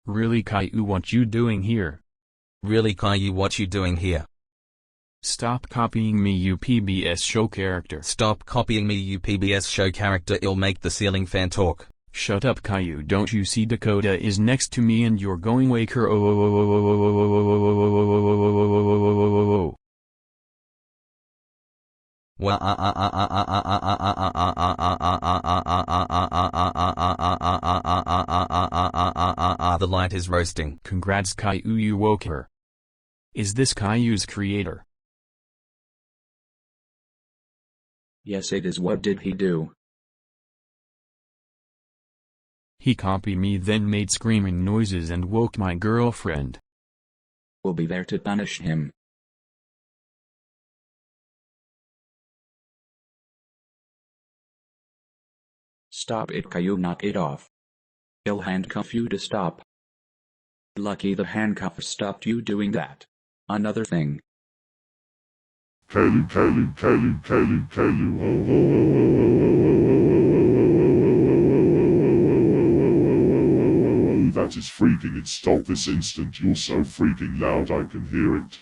Really caillou, what you doing here? Really caillou, what you doing here? Stop copying me, you PBS show character. Stop copying me, you PBS show character. It'll make the ceiling fan talk. Shut up, caillou. Don't you see Dakota is next to me and you're going wake her? Oh. The light is roasting. Congrats, caillou, you woke her. Is this caillou's creator? Yes, it is. What did he do? He copied me, then made screaming noises and woke my girlfriend. We'll be there to punish him. Stop it, caillou, knock it off. He'll handcuff you to stop. Lucky the handcuff stopped you doing that. Another thing. Caillou, caillou, caillou, caillou, caillou, that is freaking it. Stop this instant. You're so freaking loud I can hear it.